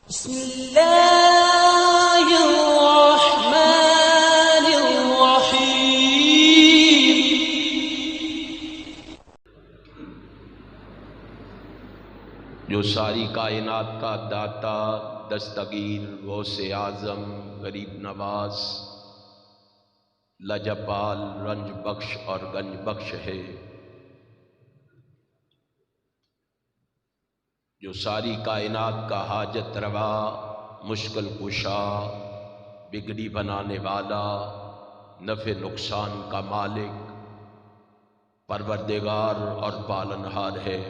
بسم اللہ الرحمن الرحیم۔ جو ساری کائنات کا داتا، دستگیر، غوث اعظم، غریب نواز، لجپال، رنج بخش اور گنج بخش ہے، جو ساری کائنات کا حاجت روا، مشکل کشا، بگڑی بنانے والا، نفع نقصان کا مالک، پروردگار اور پالنہار ہے،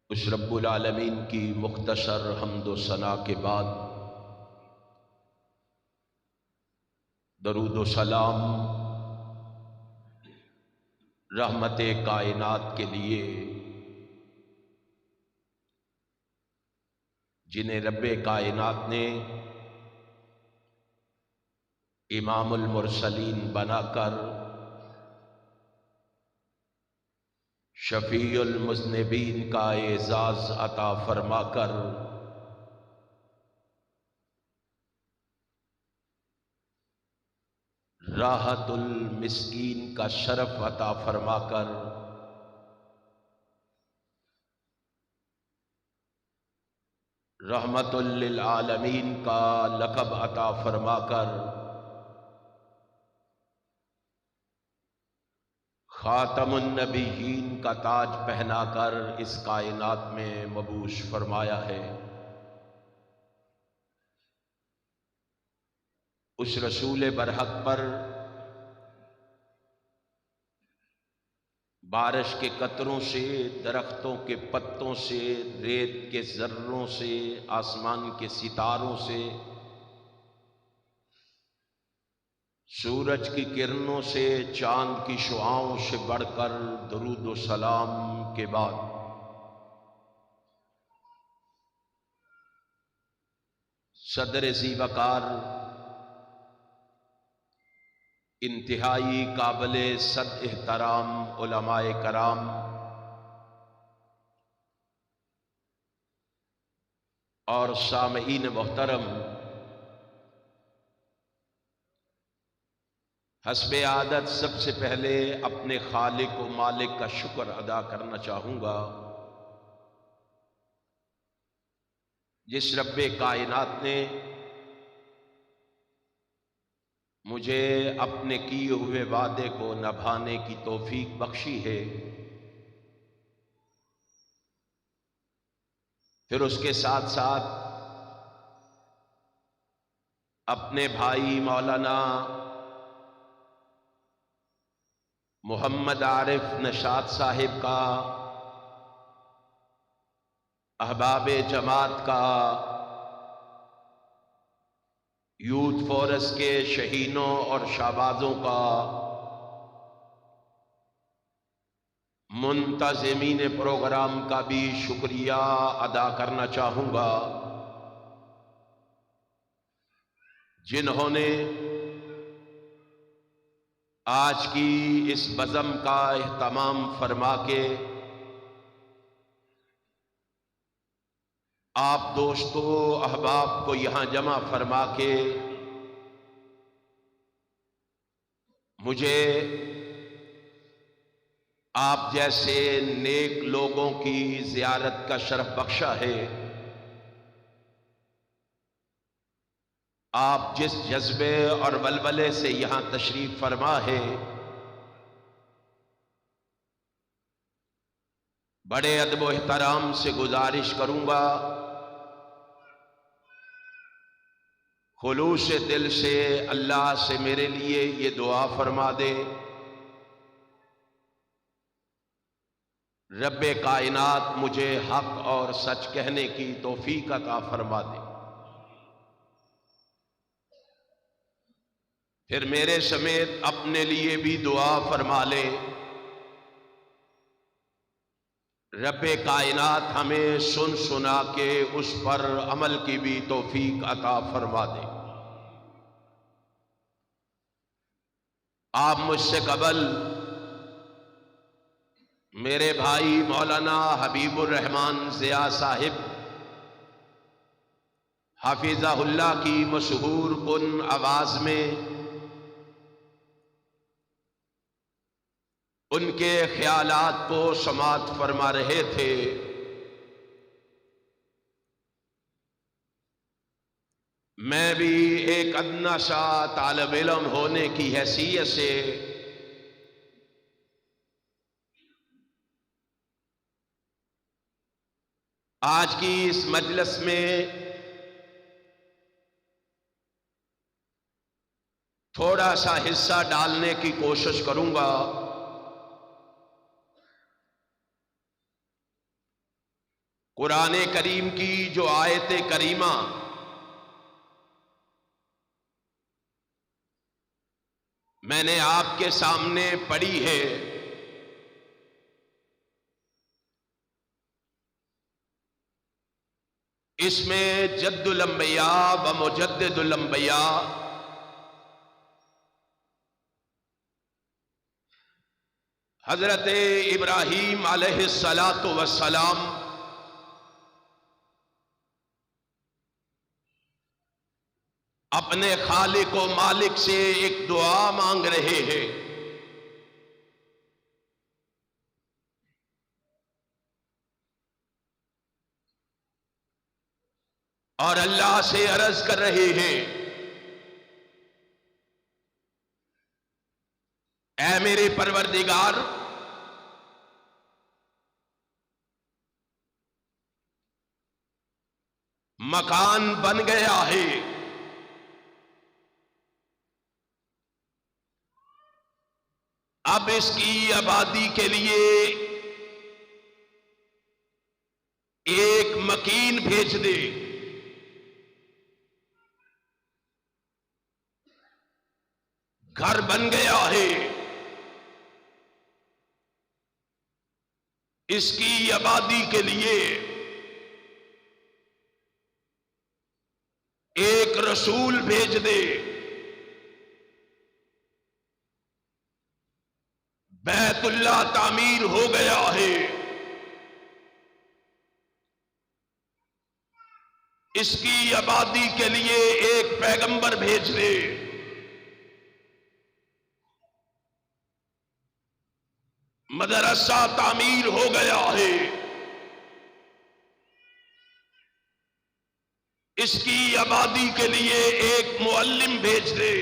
اس رب العالمین کی مختصر حمد و ثنا کے بعد درود و سلام رحمت کائنات کے لیے، جنہیں رب کائنات نے امام المرسلین بنا کر شفیع المذنبین کا اعزاز عطا فرما کر راحت المسکین کا شرف عطا فرما کر رحمت للعالمین کا لقب عطا فرما کر خاتم النبیین کا تاج پہنا کر اس کائنات میں مبعوث فرمایا ہے۔ اس رسول برحق پر بارش کے قطروں سے، درختوں کے پتوں سے، ریت کے ذروں سے، آسمان کے ستاروں سے، سورج کی کرنوں سے، چاند کی شعاؤں سے بڑھ کر درود و سلام کے بعد صدر ذی وقار، انتہائی قابل صد احترام علماء کرام، اور سامعین محترم، حسب عادت سب سے پہلے اپنے خالق و مالک کا شکر ادا کرنا چاہوں گا، جس رب کائنات نے مجھے اپنے کیے ہوئے وعدے کو نبھانے کی توفیق بخشی ہے، پھر اس کے ساتھ ساتھ اپنے بھائی مولانا محمد عارف نشاط صاحب کا، احباب جماعت کا، یوتھ فورس کے شہینوں اور شہبازوں کا، منتظمین پروگرام کا بھی شکریہ ادا کرنا چاہوں گا، جنہوں نے آج کی اس بزم کا اہتمام فرما کے آپ دوستوں احباب کو یہاں جمع فرما کے مجھے آپ جیسے نیک لوگوں کی زیارت کا شرف بخشا ہے۔ آپ جس جذبے اور ولولے سے یہاں تشریف فرما ہے، بڑے ادب و احترام سے گزارش کروں گا، خلوص دل سے اللہ سے میرے لیے یہ دعا فرما دے، رب کائنات مجھے حق اور سچ کہنے کی توفیق عطا فرما دے، پھر میرے سمیت اپنے لیے بھی دعا فرما لے، رب کائنات ہمیں سن سنا کے اس پر عمل کی بھی توفیق عطا فرما دے۔ آپ مجھ سے قبل میرے بھائی مولانا حبیب الرحمان ضیاء صاحب حافظہ اللہ کی مشہور کن آواز میں ان کے خیالات کو سماعت فرما رہے تھے۔ میں بھی ایک ادنا سا طالب علم ہونے کی حیثیت سے آج کی اس مجلس میں تھوڑا سا حصہ ڈالنے کی کوشش کروں گا۔ قرآن کریم کی جو آیت کریمہ میں نے آپ کے سامنے پڑھی ہے، اس میں جد الانبیاء و مجدد الانبیاء حضرت ابراہیم علیہ السلام اپنے خالق و مالک سے ایک دعا مانگ رہے ہیں۔ اور اللہ سے عرض کر رہے ہیں، اے میرے پروردگار، مکان بن گیا ہے، اب اس کی آبادی کے لیے ایک مکین بھیج دے۔ گھر بن گیا ہے، اس کی آبادی کے لیے ایک رسول بھیج دے۔ بیت اللہ تعمیر ہو گیا ہے، اس کی آبادی کے لیے ایک پیغمبر بھیج دے۔ مدرسہ تعمیر ہو گیا ہے، اس کی آبادی کے لیے ایک معلم بھیج دے۔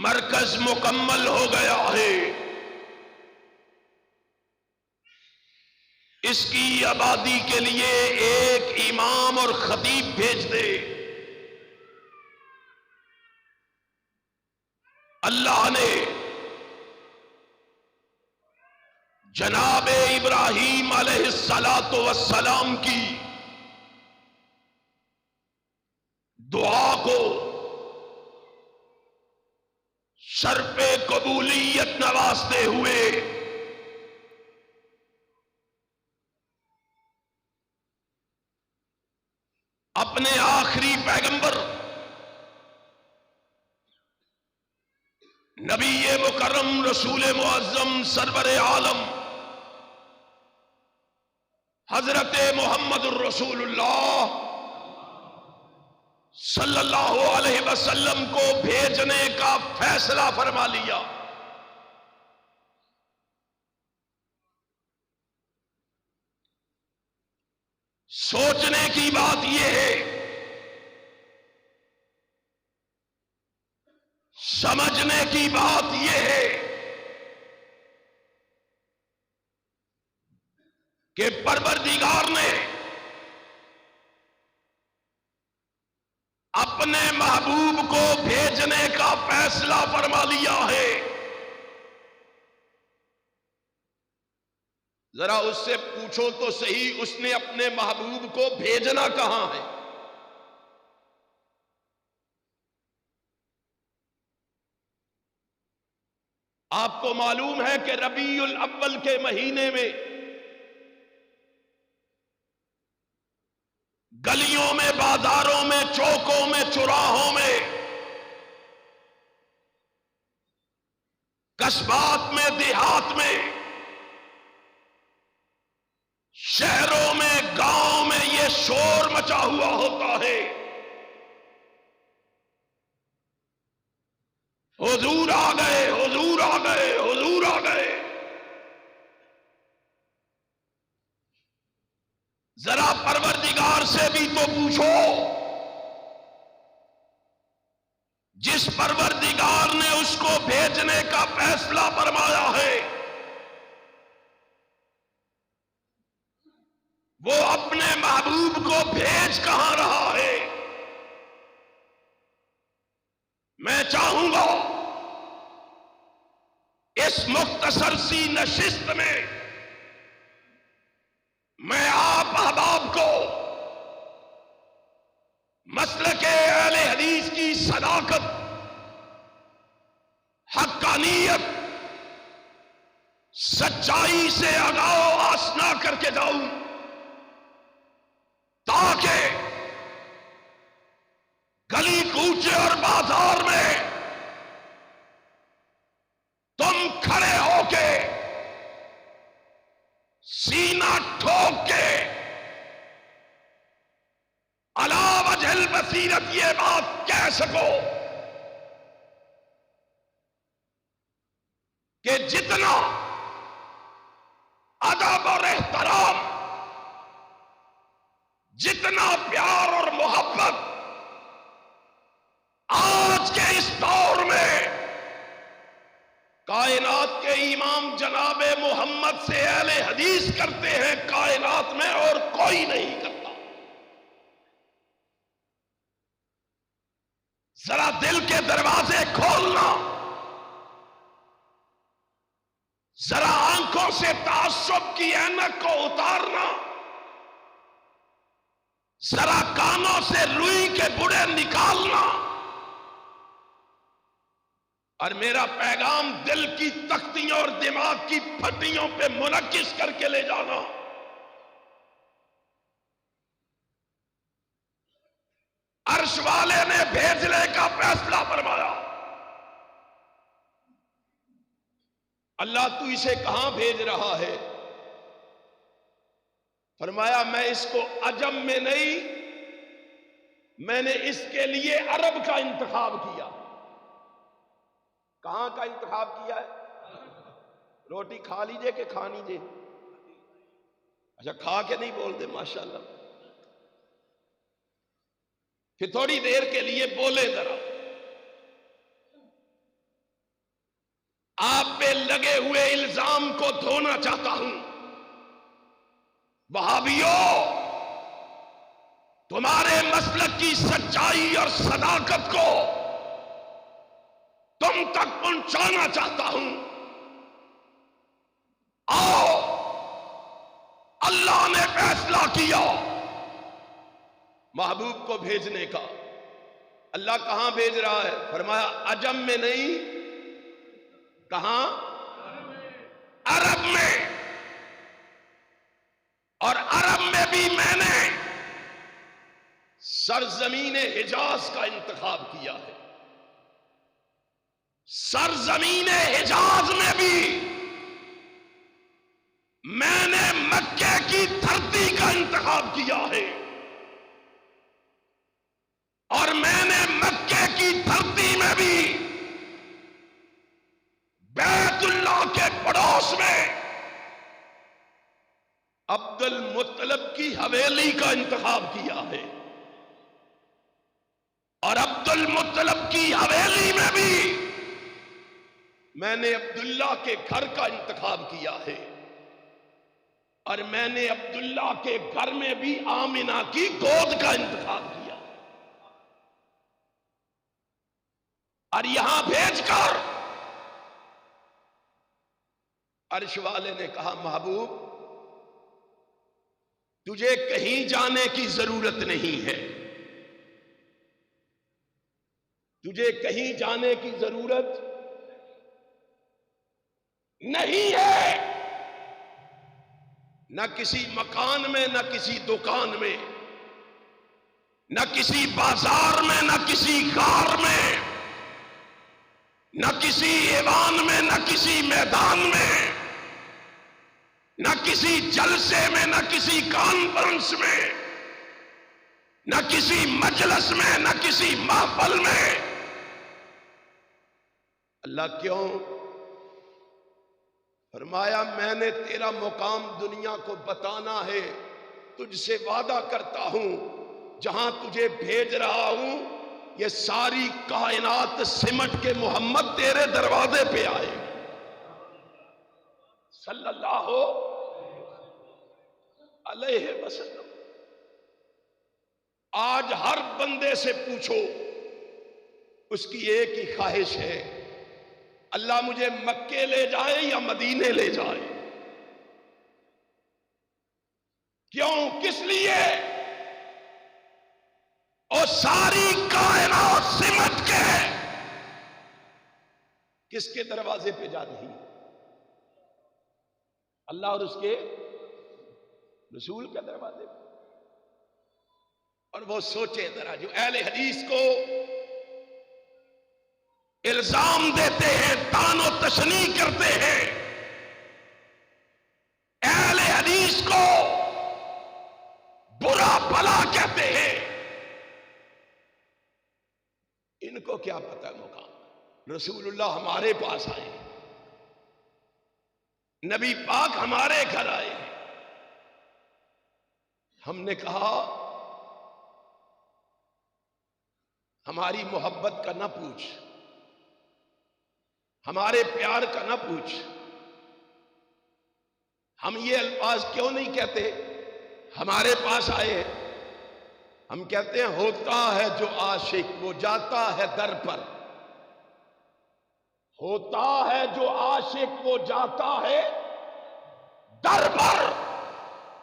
مرکز مکمل ہو گیا ہے، اس کی آبادی کے لیے ایک امام اور خطیب بھیج دے۔ اللہ نے جناب ابراہیم علیہ السلام کی دعا کو شرف قبولیت نوازتے ہوئے اپنے آخری پیغمبر نبی مکرم رسول معظم سرور عالم حضرت محمد الرسول اللہ صلی اللہ علیہ وسلم کو بھیجنے کا فیصلہ فرما لیا۔ سوچنے کی بات یہ ہے، سمجھنے کی بات یہ ہے کہ پروردگار نے اپنے محبوب کو بھیجنے کا فیصلہ فرما لیا ہے۔ ذرا اس سے پوچھو تو صحیح، اس نے اپنے محبوب کو بھیجنا کہاں ہے؟ آپ کو معلوم ہے کہ ربیع الاول کے مہینے میں گلیوں میں، بازاروں میں، چوکوں میں، چوراہوں میں قصبات میں، دیہات میں، شہروں میں، گاؤں میں یہ شور مچا ہوا ہوتا ہے، حضور آ گئے، حضور آ گئے، حضور آ گئے۔ ذرا پروردگار سے بھی تو پوچھو، جس پروردگار نے اس کو بھیجنے کا فیصلہ فرمایا ہے، وہ اپنے محبوب کو بھیج کہاں رہا ہے؟ میں چاہوں گا اس مختصر سی نشست میں میں آپ احباب کو مسلک اہل حدیث کی صداقت، حقانیت، سچائی سے آگاہ و آشنا کر کے جاؤں، تاکہ گلی کوچے اور بازار میں تم کھڑے ہو کے سینہ ٹھوک کے علی وجہ البصیرت یہ بات کہہ سکو کہ جتنا ادب اور احترام، جتنا پیار اور محبت آج کے اس دور میں کائنات کے امام جناب محمد سے اہل حدیث کرتے ہیں، کائنات میں اور کوئی نہیں کرتا۔ ذرا دل کے دروازے کھولنا، ذرا آنکھوں سے تعصب کی اینک کو اتارنا، ذرا کانوں سے روئی کے بڑے نکالنا، اور میرا پیغام دل کی تختیوں اور دماغ کی پھٹیوں پہ منعکس کر کے لے جانا۔ عرش والے نے بھیجنے کا فیصلہ فرمایا۔ اللہ تو اسے کہاں بھیج رہا ہے؟ فرمایا میں اس کو عجم میں نہیں، میں نے اس کے لیے عرب کا انتخاب کیا۔ کہاں کا انتخاب کیا ہے؟ روٹی کھا لیجئے کہ کھا لیجئے؟ اچھا کھا کے نہیں بولتے، ماشاءاللہ۔ پھر تھوڑی دیر کے لیے بولے ذرا۔ آپ پہ لگے ہوئے الزام کو دھونا چاہتا ہوں۔ وہابیوں، تمہارے مسلک کی سچائی اور صداقت کو تم تک پہنچانا چاہتا ہوں۔ آؤ، اللہ نے فیصلہ کیا محبوب کو بھیجنے کا۔ اللہ کہاں بھیج رہا ہے؟ فرمایا عجم میں نہیں، کہاں؟ عرب میں، اور عرب میں بھی میں نے سرزمین حجاز کا انتخاب کیا ہے۔ سرزمین حجاز میں بھی میں نے مکے کی دھرتی کا انتخاب کیا ہے، اور میں نے مکے کی دھرتی میں بھی بیت اللہ کے پڑوس میں عبد المطلب کی حویلی کا انتخاب کیا ہے، اور عبد المطلب کی حویلی میں بھی میں نے عبداللہ کے گھر کا انتخاب کیا ہے، اور میں نے عبداللہ کے گھر میں بھی آمنہ کی گود کا انتخاب کیا، اور یہاں بھیج کر عرش والے نے کہا محبوب تجھے کہیں جانے کی ضرورت نہیں ہے، تجھے کہیں جانے کی ضرورت نہیں ہے، نہ کسی مکان میں، نہ کسی دکان میں، نہ کسی بازار میں، نہ کسی غار میں، نہ کسی ایوان میں، نہ کسی میدان میں، نہ کسی جلسے میں، نہ کسی کانفرنس میں، نہ کسی مجلس میں، نہ کسی محفل میں۔ اللہ کیوں؟ فرمایا میں نے تیرا مقام دنیا کو بتانا ہے، تجھ سے وعدہ کرتا ہوں جہاں تجھے بھیج رہا ہوں یہ ساری کائنات سمٹ کے محمد تیرے دروازے پہ آئے صلی اللہ علیہ وسلم۔ آج ہر بندے سے پوچھو، اس کی ایک ہی خواہش ہے، اللہ مجھے مکے لے جائے یا مدینے لے جائے۔ کیوں؟ کس لیے؟ اور ساری کائنات سمٹ کے کس کے دروازے پہ جا رہی ہے؟ اللہ اور اس کے رسول کے دروازے پہ۔ اور وہ سوچے ذرا، جو اہل حدیث کو الزام دیتے ہیں، طعن و تشنیع کرتے ہیں، اہل حدیث کو برا بھلا کہتے ہیں، ان کو کیا پتہ مقام؟ رسول اللہ ہمارے پاس آئے، نبی پاک ہمارے گھر آئے، ہم نے کہا ہماری محبت کا نہ پوچھ، ہمارے پیار کا نہ پوچھ۔ ہم یہ الفاظ کیوں نہیں کہتے ہمارے پاس آئے؟ ہم کہتے ہیں ہوتا ہے جو عاشق وہ جاتا ہے در پر، ہوتا ہے جو عاشق وہ جاتا ہے در پر،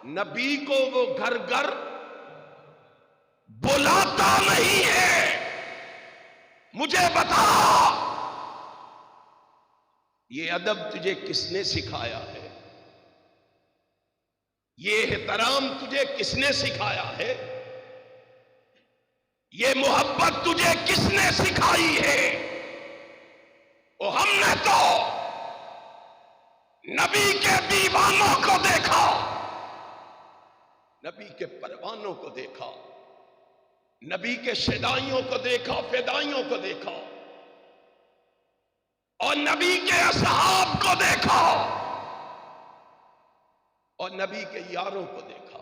نبی کو وہ گھر گھر بلاتا نہیں ہے۔ مجھے بتا یہ ادب تجھے کس نے سکھایا ہے؟ یہ احترام تجھے کس نے سکھایا ہے؟ یہ محبت تجھے کس نے سکھائی ہے؟ اور ہم نے تو نبی کے دیوانوں کو دیکھا، نبی کے پروانوں کو دیکھا، نبی کے شدائیوں کو دیکھا، فدائیوں کو دیکھا، اور نبی کے اصحاب کو دیکھا، اور نبی کے یاروں کو دیکھا،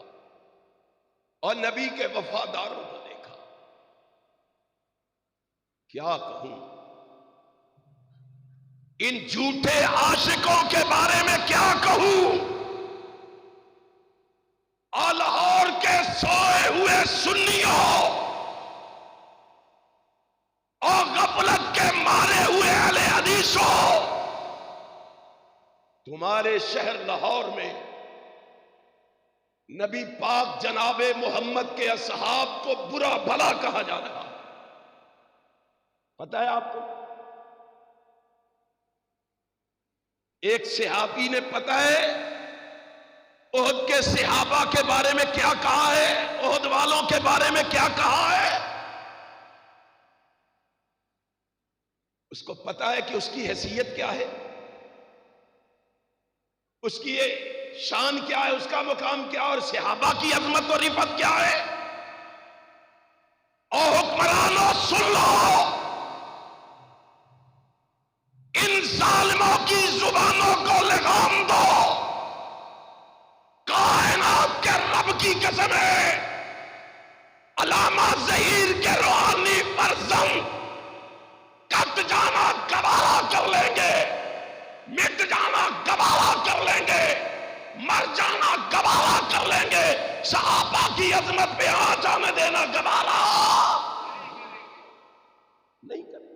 اور نبی کے وفاداروں کو دیکھا۔ کیا کہوں؟ ان جھوٹے عاشقوں کے بارے میں کیا کہوں؟ لاہور کے سوئے ہوئے سنیوں اور غفلت کے مارے ہوئے اہل حدیثوں، تمہارے شہر لاہور میں نبی پاک جناب محمد کے اصحاب کو برا بھلا کہا جا رہا ہے، پتہ ہے آپ کو؟ ایک صحابی نے پتہ ہے احد کے صحابہ کے بارے میں کیا کہا ہے، احد والوں کے بارے میں کیا کہا ہے؟ اس کو پتہ ہے کہ اس کی حیثیت کیا ہے، اس کی شان کیا ہے، اس کا مقام کیا ہے، اور صحابہ کی عظمت و رفعت کیا ہے۔ اور حکمرانوں سن لو، ان ظالموں کی زبانوں کو لگام دو، کائنات کے رب کی قسم ہے، علامہ ظہیر کے روحانی فرزند کٹ جانا گوارا کر لیں گے، مٹ جانا گوارا کر لیں گے، مر جانا گوارا کر لیں گے، صحابہ کی عظمت پہ آ جانے دینا گوارا نہیں کریں۔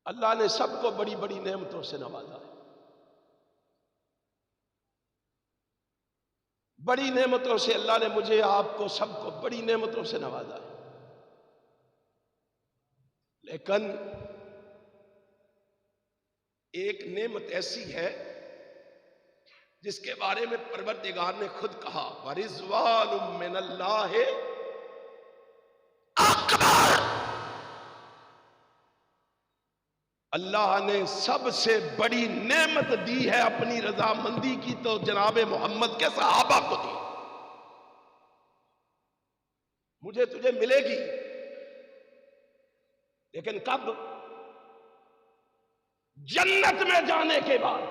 اللہ نے سب کو بڑی بڑی نعمتوں سے نوازا ہے، بڑی نعمتوں سے اللہ نے مجھے آپ کو سب کو بڑی نعمتوں سے نوازا ہے، لیکن ایک نعمت ایسی ہے جس کے بارے میں پروردگار نے خود کہا وَرِضْوَانٌ مِّنَ اللَّهِ اللہ نے سب سے بڑی نعمت دی ہے اپنی رضامندی کی تو جناب محمد کے صحابہ کو دی. مجھے تجھے ملے گی لیکن کب؟ جنت میں جانے کے بعد.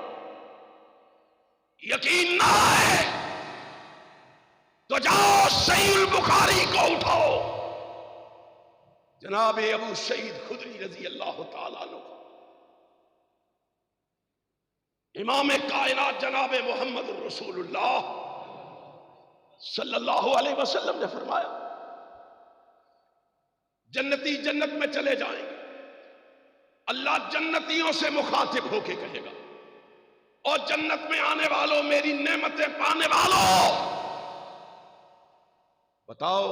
یقین نہ ہے تو جاؤ صحیح البخاری کو اٹھاؤ، جناب ابو سعید خدری رضی اللہ تعالیٰ عنہ، امام کائنات جناب محمد رسول اللہ صلی اللہ علیہ وسلم نے فرمایا جنتی جنت میں چلے جائیں گے، اللہ جنتیوں سے مخاطب ہو کے کہے گا اور جنت میں آنے والوں، میری نعمتیں پانے والوں، بتاؤ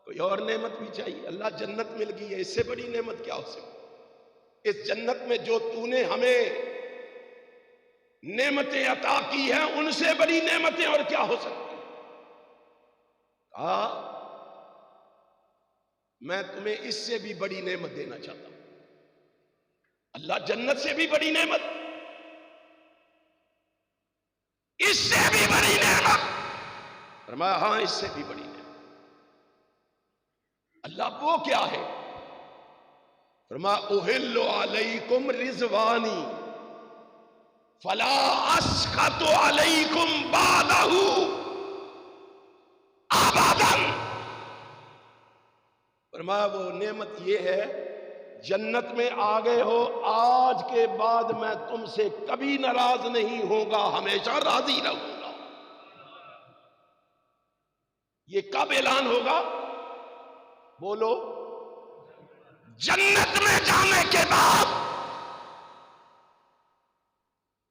کوئی اور نعمت بھی چاہیے؟ اللہ جنت مل گئی ہے، اس سے بڑی نعمت کیا ہو سکتی؟ اس جنت میں جو تو نے ہمیں نعمتیں عطا کی ہیں ان سے بڑی نعمتیں اور کیا ہو سکتی؟ کہا میں تمہیں اس سے بھی بڑی نعمت دینا چاہتا ہوں. اللہ جنت سے بھی بڑی نعمت، اس سے بھی بڑی نعمت. فرمایا ہاں اس سے بھی بڑی نعمت. اللہ وہ کیا ہے؟ فرمایا احل علیکم رضوانی فلا اسخط علیکم بعدہ ابدا. فرمایا وہ نعمت یہ ہے جنت میں آ گئے ہو، آج کے بعد میں تم سے کبھی ناراض نہیں ہوں گا، ہمیشہ راضی رہوں گا. یہ کب اعلان ہوگا؟ بولو. جنت میں جانے کے بعد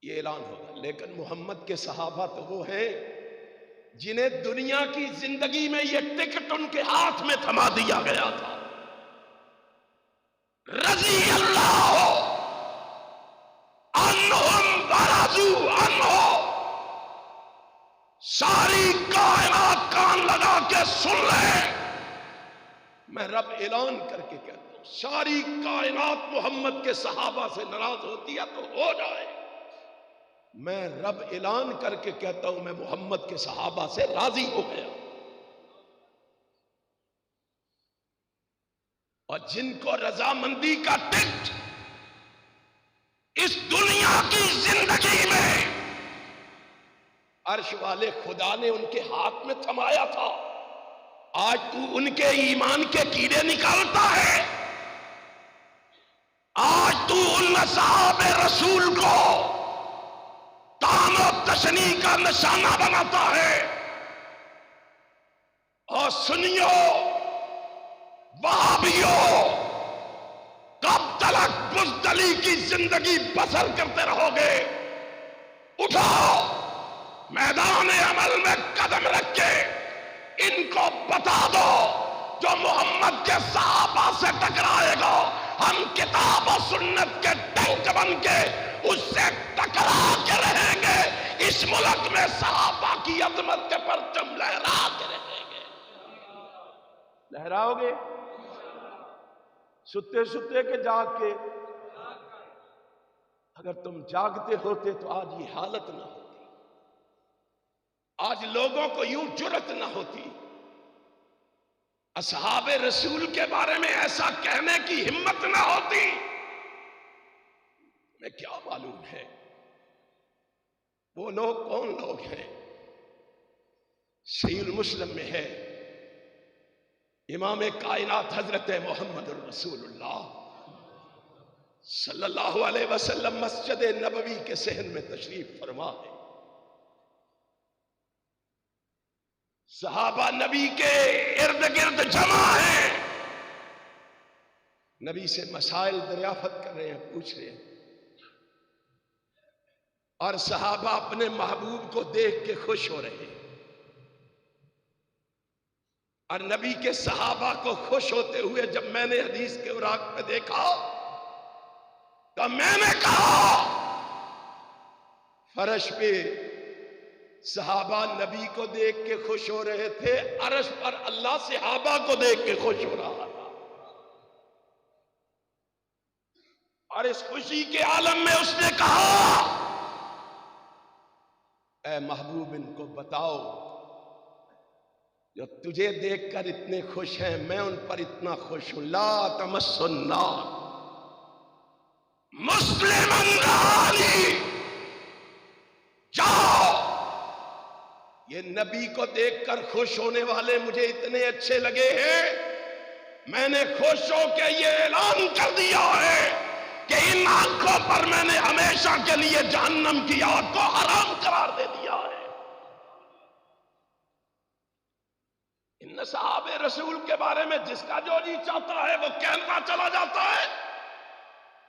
یہ اعلان ہوگا. لیکن محمد کے صحابہ تو وہ ہیں جنہیں دنیا کی زندگی میں یہ ٹکٹ ان کے ہاتھ میں تھما دیا گیا تھا. رضی اللہ عنہم ورضوا عنہ. ساری کائنات کان لگا کے سن لے، میں رب اعلان کر کے کہتا ہوں ساری کائنات محمد کے صحابہ سے ناراض ہوتی ہے تو ہو جائے. میں رب اعلان کر کے کہتا ہوں میں محمد کے صحابہ سے راضی ہو گیا. اور جن کو رضامندی کا ٹکٹ اس دنیا کی زندگی میں عرش والے خدا نے ان کے ہاتھ میں تھمایا تھا، آج تو ان کے ایمان کے کیڑے نکالتا ہے. آج تو ان صحابہ رسول کو تان و تشنیع کا نشانہ بناتا ہے. اور سنیو وہابیوں، کب تلک بزدلی کی زندگی بسر کرتے رہو گے؟ اٹھاؤ، میدان عمل میں قدم رکھ کے ان کو بتا دو جو محمد کے صحابہ سے ٹکرائے گا ہم کتاب و سنت کے ٹینک بن کے اس سے ٹکرا کے رہیں گے. اس ملک میں صحابہ کی عظمت کے پرچم لہرا کے رہیں گے. لہراؤ گے ستے ستے کے جاگ کے؟ اگر تم جاگتے ہوتے تو آج یہ حالت نہ ہوتی، آج لوگوں کو یوں جرأت نہ ہوتی، اصحاب رسول کے بارے میں ایسا کہنے کی ہمت نہ ہوتی. میں کیا معلوم ہے وہ لوگ کون لوگ ہیں؟ صحیح مسلم میں ہے امام کائنات حضرت محمد رسول اللہ صلی اللہ علیہ وسلم مسجد نبوی کے صحن میں تشریف فرما ہے. صحابہ نبی کے ارد گرد جمع ہیں، نبی سے مسائل دریافت کر رہے ہیں، پوچھ رہے ہیں. اور صحابہ اپنے محبوب کو دیکھ کے خوش ہو رہے ہیں. اور نبی کے صحابہ کو خوش ہوتے ہوئے جب میں نے حدیث کے اوراق پہ دیکھا تو میں نے کہا فرش پہ صحابہ نبی کو دیکھ کے خوش ہو رہے تھے، عرش پر اللہ صحابہ کو دیکھ کے خوش ہو رہا تھا. اور اس خوشی کے عالم میں اس نے کہا اے محبوب ان کو بتاؤ جو تجھے دیکھ کر اتنے خوش ہیں میں ان پر اتنا خوش ہوں لا تمس النار مسلم علی جاؤ یہ نبی کو دیکھ کر خوش ہونے والے مجھے اتنے اچھے لگے ہیں میں نے خوش ہو کے یہ اعلان کر دیا ہے کہ ان آنکھوں پر میں نے ہمیشہ کے لیے جہنم کی آگ کو حرام قرار دے دیا ہے ان صحابہ رسول کے بارے میں جس کا جو جی چاہتا ہے وہ کہتا چلا جاتا ہے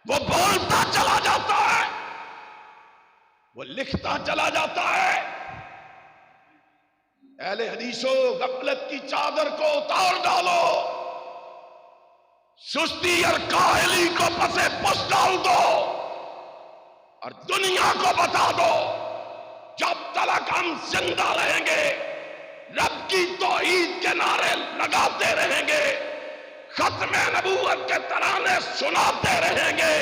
وہ بولتا چلا جاتا ہے وہ لکھتا چلا جاتا ہے اہل حدیثوں غفلت کی چادر کو اتار ڈالو سستی اور کاہلی کو پسے پس ڈال دو اور دنیا کو بتا دو جب تک ہم زندہ رہیں گے رب کی توحید کے نعرے لگاتے رہیں گے ختم نبوت کے ترانے سناتے رہیں گے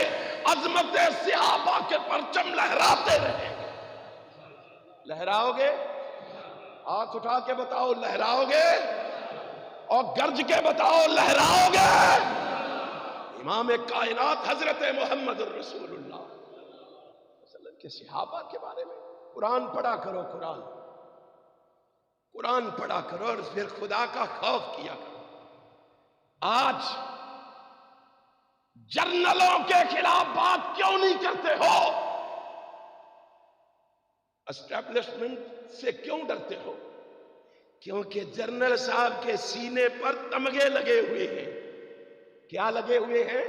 عظمت صحابہ کے پرچم لہراتے رہیں گے لہراؤ گے ہاتھ اٹھا کے بتاؤ لہراؤ گے اور گرج کے بتاؤ لہراؤ گے امام کائنات حضرت محمد الرسول اللہ صلی اللہ علیہ وسلم کے صحابہ کے بارے میں قرآن پڑھا کرو قرآن پڑھا کرو اور پھر خدا کا خوف کیا کرو آج جرنلوں کے خلاف بات کیوں نہیں کرتے ہو اسٹیبلشمنٹ سے کیوں ڈرتے ہو کیونکہ جنرل صاحب کے سینے پر تمغے لگے ہوئے ہیں کیا لگے ہوئے ہیں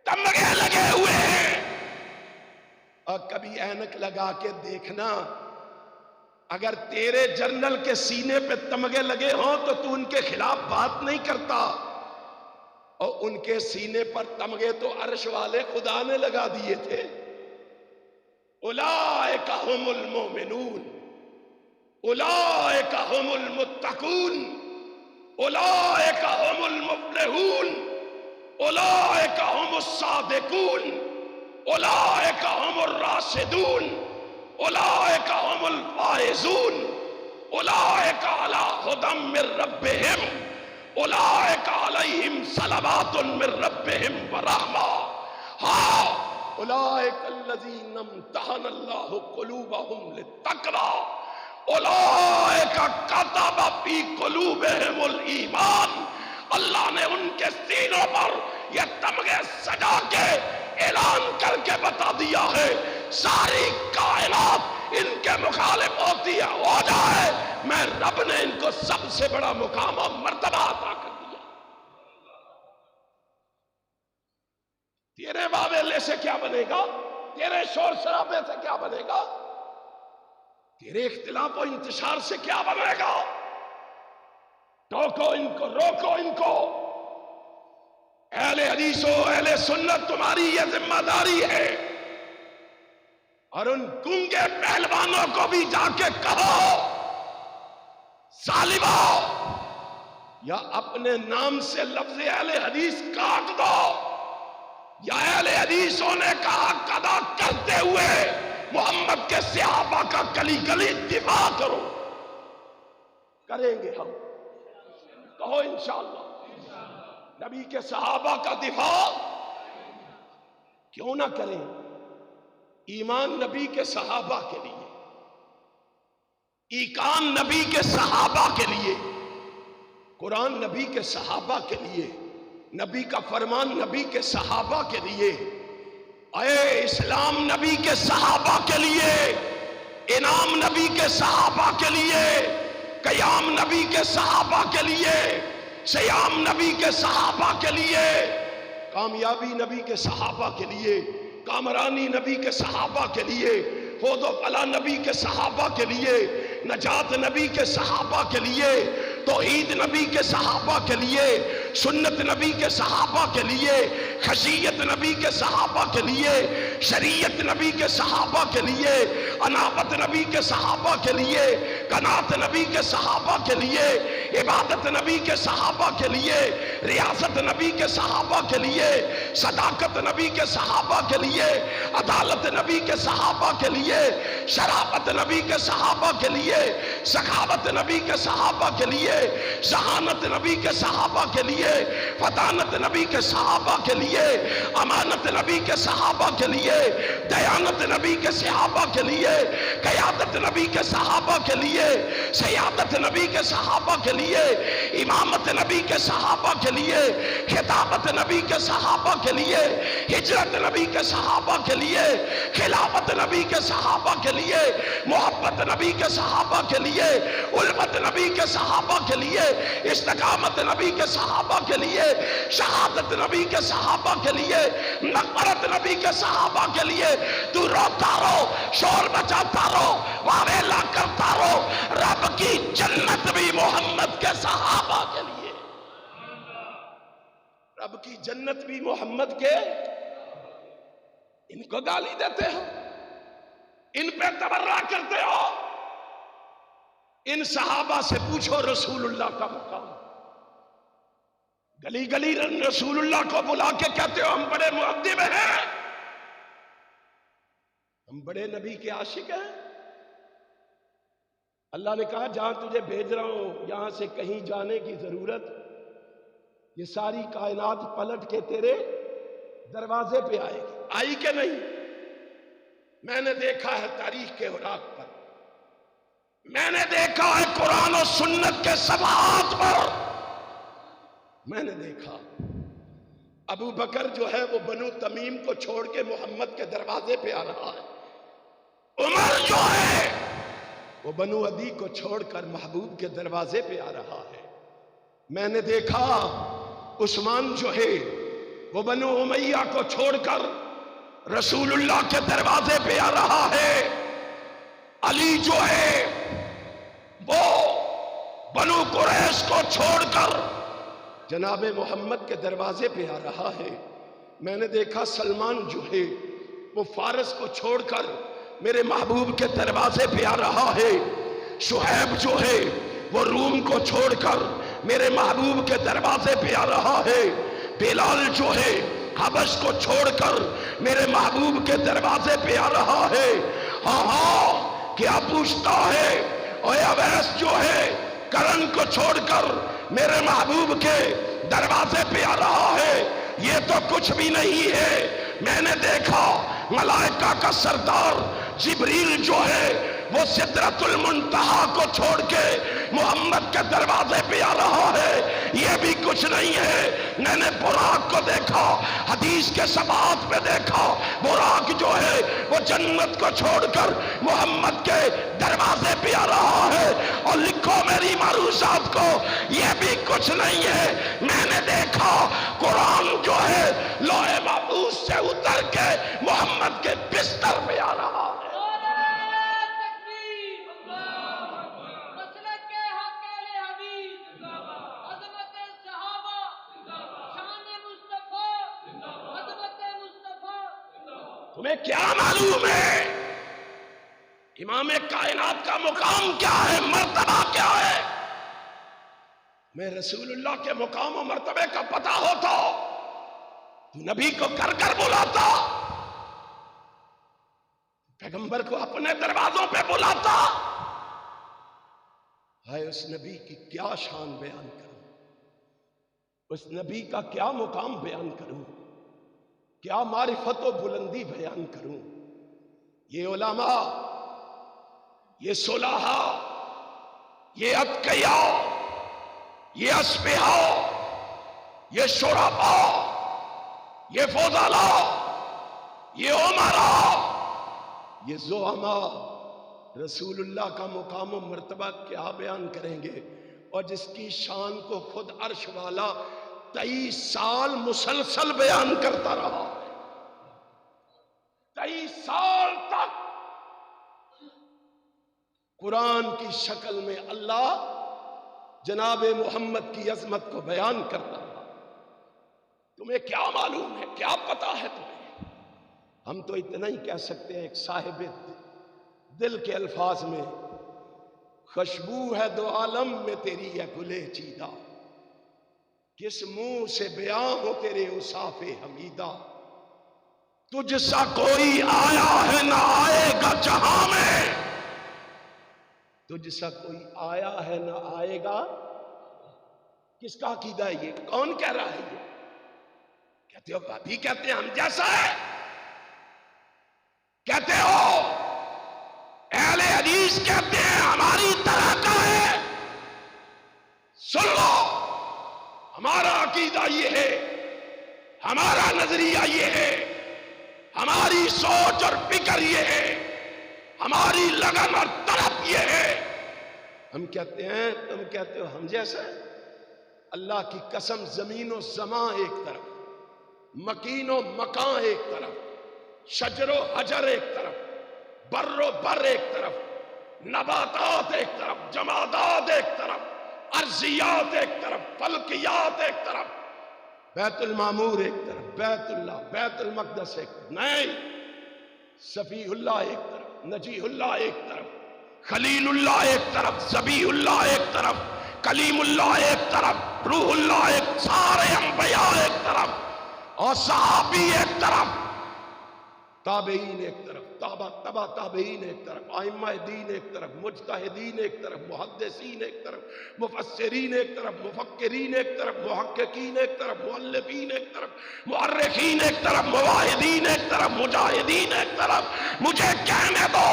تمغے لگے ہوئے ہیں اور کبھی اینک لگا کے دیکھنا اگر تیرے جنرل کے سینے پہ تمغے لگے ہوں تو تو ان کے خلاف بات نہیں کرتا اور ان کے سینے پر تمغے تو عرش والے خدا نے لگا دیے تھے اولئک هم المؤمنون اولئک هم المتقون اولئک هم المفلحون اولئک هم الصادقون اولئک هم الراشدون اولئک هم الفائزون اولئک علی ھدی من ربہم اولئک علیہم صلوات من ربہم ورحمہ ہاں اولئک الذین امتحن اللہ قلوبہم للتقوی اولئک کتب فی قلوبہم الایمان اللہ نے ان کے سینوں پر یہ تمغے سجا کے اعلان کر کے بتا دیا ہے ساری کائنات ان کے مخالف ہوتی ہے ہو جائے میں رب نے ان کو سب سے بڑا مقام اور مرتبہ عطا کر دیا تیرے واویلے سے کیا بنے گا تیرے شور شرابے سے کیا بنے گا تیرے اختلاف و انتشار سے کیا بنے گا ٹوکو ان کو روکو ان کو اہل حدیث و اہل سنت تمہاری یہ ذمہ داری ہے اور ان گونگے پہلوانوں کو بھی جا کے کہو ظالمو یا اپنے نام سے لفظ اہل حدیث کاٹ دو یا اہل حدیثوں نے کہا ادا کرتے ہوئے محمد کے صحابہ کا گلی گلی دفاع کرو کریں گے ہم کہو انشاءاللہ نبی کے صحابہ کا دفاع کیوں نہ کریں ایمان نبی کے صحابہ کے لیے ایقان نبی کے صحابہ کے لیے قرآن نبی کے صحابہ کے لیے نبی کا فرمان نبی کے صحابہ کے لیے اے اسلام نبی کے صحابہ کے لیے انعام نبی کے صحابہ کے لیے قیام نبی کے صحابہ کے لیے سیام نبی کے صحابہ کے لیے کامیابی نبی کے صحابہ کے لیے کامرانی نبی کے صحابہ کے لیے فوز و فلاح نبی کے صحابہ کے لیے نجات نبی کے صحابہ کے لیے توحید نبی کے صحابہ کے لیے سنت نبی کے صحابہ کے لیے خشیت نبی کے صحابہ کے لیے شریعت نبی کے صحابہ کے لیے انابت نبی کے صحابہ کے لیے قناعت نبی کے صحابہ کے لیے عبادت نبی کے صحابہ کے لیے، ریاست نبی کے صحابہ کے لیے، صداقت نبی کے صحابہ کے لیے، عدالت نبی کے صحابہ کے لیے، شرافت نبی کے صحابہ کے لیے، سخاوت نبی کے صحابہ کے لیے، ذہانت نبی کے صحابہ کے لیے، فطانت نبی کے صحابہ کے لیے، امانت نبی کے صحابہ کے لیے، دیانت نبی کے صحابہ کے لیے، قیادت نبی کے صحابہ کے لیے، سیادت نبی کے صحابہ کے لیے، امامت نبی کے صحابہ کے لیے، خطابت نبی کے صحابہ کے لیے، ہجرت نبی کے صحابہ کے لیے، خلافت نبی کے صحابہ کے لیے، محبت نبی کے صحابہ کے لیے، الفت نبی کے صحابہ کے لیے، استقامت نبی کے صحابہ کے لیے، شہادت نبی کے صحابہ کے لیے، مغفرت نبی کے صحابہ کے لیے تو روتا رہو، شور بچاتا رہو، واویلا کرتا رہو، رب کی جنت بھی محمد کے صحابہ کے لیے، رب کی جنت بھی محمد کے، ان کو گالی دیتے ہو، ان پہ تبرہ کرتے ہو، ان صحابہ سے پوچھو رسول اللہ کا مقام، گلی گلی رسول اللہ کو بلا کے کہتے ہو ہم بڑے مؤدب ہیں، ہم بڑے نبی کے عاشق ہیں۔ اللہ نے کہا جہاں تجھے بھیج رہا ہوں یہاں سے کہیں جانے کی ضرورت، یہ ساری کائنات پلٹ کے تیرے دروازے پہ آئے گی، آئی کہ نہیں؟ میں نے دیکھا ہے تاریخ کے اوراق پر، میں نے دیکھا ہے قرآن و سنت کے صفحات پر، میں نے دیکھا ابو بکر جو ہے وہ بنو تمیم کو چھوڑ کے محمد کے دروازے پہ آ رہا ہے، عمر جو ہے وہ بنو عدی کو چھوڑ کر محبوب کے دروازے پہ آ رہا ہے، میں نے دیکھا عثمان جو ہے وہ بنو امیہ کو چھوڑ کر رسول اللہ کے دروازے پہ آ رہا ہے، علی جو ہے وہ بنو قریش کو چھوڑ کر جناب محمد کے دروازے پہ آ رہا ہے، میں نے دیکھا سلمان جو ہے وہ فارس کو چھوڑ کر میرے محبوب کے دروازے پہ آ رہا ہے، شعیب جو ہے وہ روم کو چھوڑ کر میرے محبوب کے دروازے پہ آ رہا ہے، بلال جو ہے حبش کو چھوڑ کر میرے محبوب کے دروازے پہ آ رہا ہے، ہاں کیا پوچھتا ہے، اور اویس جو ہے کرن کو چھوڑ کر میرے محبوب کے دروازے پہ آ رہا ہے، یہ تو کچھ بھی نہیں ہے، میں نے دیکھا ملائکہ کا سردار جبریل جو ہے وہ سدرۃ المنتہا کو چھوڑ کے محمد کے دروازے پہ آ رہا ہے، یہ بھی کچھ نہیں ہے، میں نے براق کو دیکھا، حدیث کے صفحات پہ دیکھا، براق جو ہے وہ جنت کو چھوڑ کر محمد کے دروازے پہ آ رہا ہے، اور لکھو میری معروضات کو، یہ بھی کچھ نہیں ہے، میں نے دیکھا قرآن جو ہے لوح محفوظ سے اتر کے محمد کے بستر پہ آ رہا ہے۔ تمہیں کیا معلوم ہے امام کائنات کا مقام کیا ہے، مرتبہ کیا ہے؟ میں رسول اللہ کے مقام و مرتبے کا پتہ ہوتا تو نبی کو کر کر بلاتا، پیغمبر کو اپنے دروازوں پہ بلاتا، ہائے اس نبی کی کیا شان بیان کروں، اس نبی کا کیا مقام بیان کروں، کیا معرفت و بلندی بیان کروں۔ یہ علماء، یہ صلحاء، یہ اتقیاء، یہ اصفیاء، یہ شرفاء، یہ فضلاء، یہ عمراء، یہ زعماء رسول اللہ کا مقام و مرتبہ کیا بیان کریں گے، اور جس کی شان کو خود عرش والا 23 سال مسلسل بیان کرتا رہا، 23 سال تک قرآن کی شکل میں اللہ جناب محمد کی عظمت کو بیان کرتا رہا۔ تمہیں کیا معلوم ہے، کیا پتا ہے تمہیں؟ ہم تو اتنا ہی کہہ سکتے ہیں ایک صاحب دل کے الفاظ میں، خوشبو ہے دو عالم میں تیری ہے گلے چیدہ، کس منہ سے بیاں ہو تیرے اوصاف حمیدہ، تجھ سا کوئی آیا ہے نہ آئے گا جہاں میں، تجھ سا کوئی آیا ہے نہ آئے گا۔ کس کا عقیدہ ہے یہ؟ کون کہہ رہا ہے یہ؟ کہتے ہو بھابی کہتے ہیں ہم جیسا ہے، کہتے ہو اہل حدیث کہتے ہیں ہماری طرح کا ہے۔ سن لو، ہمارا عقیدہ یہ ہے، ہمارا نظریہ یہ ہے، ہماری سوچ اور فکر یہ ہے، ہماری لگن اور طلب یہ ہے۔ ہم کہتے ہیں تم کہتے ہو ہم جیسا ہے، اللہ کی قسم زمین و زمان ایک طرف، مکین و مکان ایک طرف، شجر و حجر ایک طرف، بر و بر ایک طرف، نباتات ایک طرف، جمادات ایک طرف، ارضیات ایک طرف، فلکیات ایک طرف، بیت المعمور ایک طرف، بیت اللہ، بیت المقدس ایک طرف، نہیں، صفی اللہ ایک طرف، نجی اللہ ایک طرف، خلیل اللہ ایک طرف، ذبیح اللہ ایک طرف، کلیم اللہ ایک طرف، روح اللہ ایک، سارے انبیاء ایک طرف اور صحابی ایک طرف، تابعین ایک طرف، تبع تابعین ایک طرف، ائمہ دین ایک طرف، مجتہدین ایک طرف، محدثین ایک طرف، مفسرین ایک طرف، مفکرین ایک طرف، محققین ایک طرف، مؤلفین ایک طرف، مؤرخین ایک طرف، مواحدین ایک طرف، مجاہدین ایک طرف، مجھے کہنے دو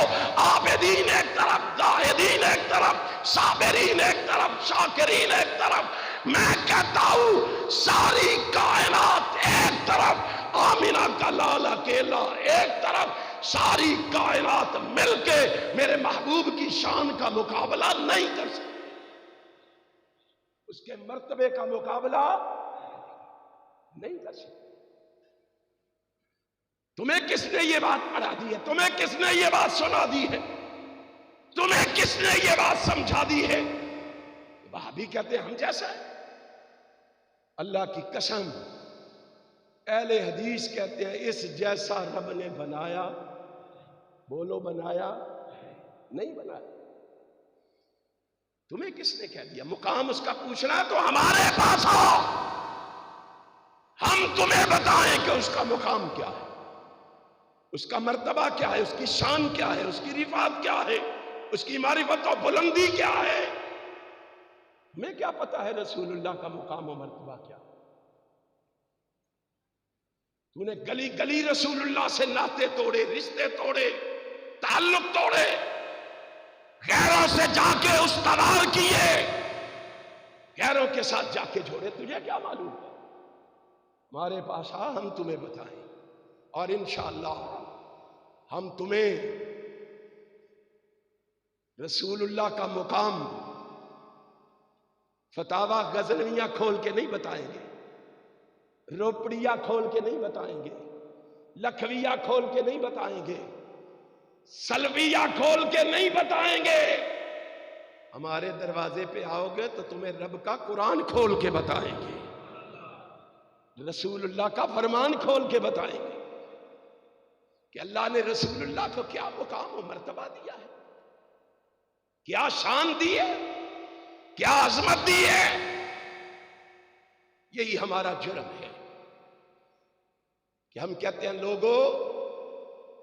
عابدین ایک طرف، زاہدین ایک طرف، صابرین ایک طرف، شاکرین ایک طرف۔ میں کہتا ہوں ساری کائنات ایک طرف، آمینہ کا لال اکیلا ایک طرف، ساری کائنات مل کے میرے محبوب کی شان کا مقابلہ نہیں کر سکتی، اس کے مرتبے کا مقابلہ نہیں کر سکتی۔ تمہیں کس نے یہ بات پڑھا دی ہے؟ تمہیں کس نے یہ بات سنا دی ہے؟ تمہیں کس نے یہ بات سمجھا دی ہے؟ وہابی کہتے ہیں ہم جیسا ہے، اللہ کی قسم اہل حدیث کہتے ہیں اس جیسا رب نے بنایا، بولو بنایا نہیں بنایا۔ تمہیں کس نے کہہ دیا؟ مقام اس کا پوچھنا ہے تو ہمارے پاس آؤ، ہم تمہیں بتائیں کہ اس کا مقام کیا ہے، اس کا مرتبہ کیا ہے، اس کی شان کیا ہے، اس کی رفعت کیا ہے، اس کی معرفت و بلندی کیا ہے۔ ہمیں کیا پتا ہے رسول اللہ کا مقام و مرتبہ کیا؟ تو نے گلی گلی رسول اللہ سے ناطے توڑے، رشتے توڑے، تعلق توڑے، غیروں سے جا کے استوار کیے، غیروں کے ساتھ جا کے جوڑے، تجھے کیا معلوم ہے؟ ہمارے پاس آ، ہم تمہیں بتائیں، اور انشاءاللہ ہم تمہیں رسول اللہ کا مقام فتاوی غزنویہ کھول کے نہیں بتائیں گے، روپڑیہ کھول کے نہیں بتائیں گے، لکھویہ کھول کے نہیں بتائیں گے، سلویہ کھول کے نہیں بتائیں گے۔ ہمارے دروازے پہ آؤ گے تو تمہیں رب کا قرآن کھول کے بتائیں گے، رسول اللہ کا فرمان کھول کے بتائیں گے کہ اللہ نے رسول اللہ کو کیا مقام و مرتبہ دیا ہے، کیا شان دی ہے، کیا عظمت دی ہے۔ یہی ہمارا جرم ہے کہ ہم کہتے ہیں لوگوں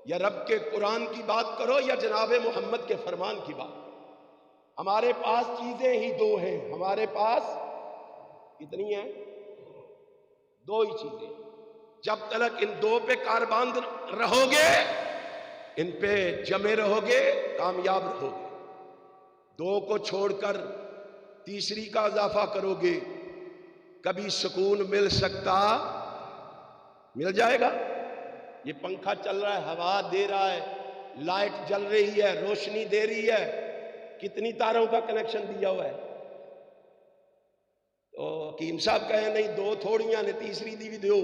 یا رب کے قرآن کی بات کرو یا جناب محمد کے فرمان کی بات۔ ہمارے پاس چیزیں ہی دو ہیں، ہمارے پاس کتنی ہیں؟ دو ہی چیزیں۔ جب تک ان دو پہ کاربند رہو گے، ان پہ جمے رہو گے، کامیاب رہو گے۔ دو کو چھوڑ کر تیسری کا اضافہ کرو گے، کبھی سکون مل سکتا، مل جائے گا۔ یہ پنکھا چل رہا ہے، ہوا دے رہا ہے، لائٹ جل رہی ہے، روشنی دے رہی ہے، کتنی تاروں کا کنیکشن دیا ہوا ہے؟ تو حکیم صاحب کہیں نہیں دو تھوڑیاں نے، تیسری دی بھی دیو،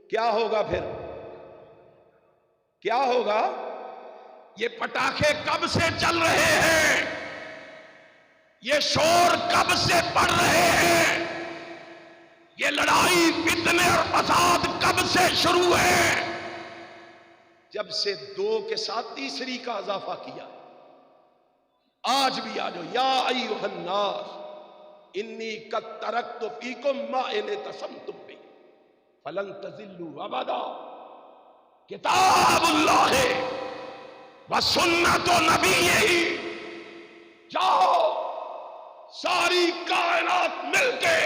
کیا ہوگا پھر؟ کیا ہوگا؟ یہ پٹاخے کب سے چل رہے ہیں؟ یہ شور کب سے پڑ رہے ہیں؟ یہ لڑائی فتنے اور فساد کب سے شروع ہے؟ جب سے دو کے ساتھ تیسری کا اضافہ کیا۔ آج بھی آ جاؤ، یا ایھا الناس انی قد ترکت فیکم ما ان اعتصمتم بہ فلن تضلوا ابدا، کتاب اللہ و سنت نبیہ، جاؤ ساری کائنات مل کے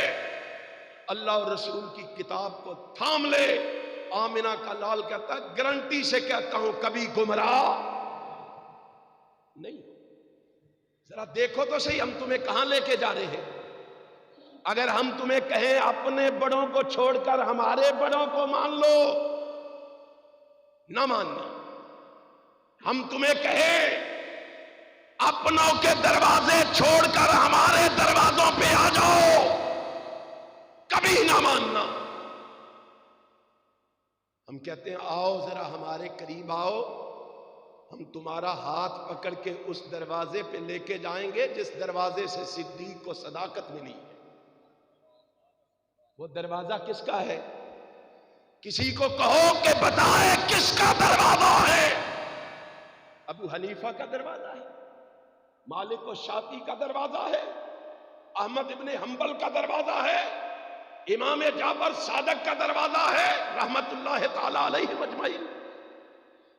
اللہ اور رسول کی کتاب کو تھام لے۔ آمنہ کا لال کہتا ہے گارنٹی سے کہتا ہوں کبھی گمراہ نہیں۔ ذرا دیکھو تو صحیح ہم تمہیں کہاں لے کے جا رہے ہیں۔ اگر ہم تمہیں کہیں اپنے بڑوں کو چھوڑ کر ہمارے بڑوں کو مان لو، نہ ماننا۔ ہم تمہیں کہیں اپنوں کے دروازے چھوڑ کر ہمارے دروازوں پہ آ جاؤ، کبھی نہ ماننا۔ ہم کہتے ہیں آؤ ذرا ہمارے قریب آؤ، ہم تمہارا ہاتھ پکڑ کے اس دروازے پہ لے کے جائیں گے جس دروازے سے صدیق کو صداقت ملی ہے۔ وہ دروازہ کس کا ہے؟ کسی کو کہو کہ بتائے کس کا دروازہ ہے؟ ابو حنیفہ کا دروازہ ہے، مالک و شافعی کا دروازہ ہے، احمد ابن حنبل کا دروازہ ہے، امام جعفر صادق کا دروازہ ہے رحمت اللہ تعالی علیہ اجمعین۔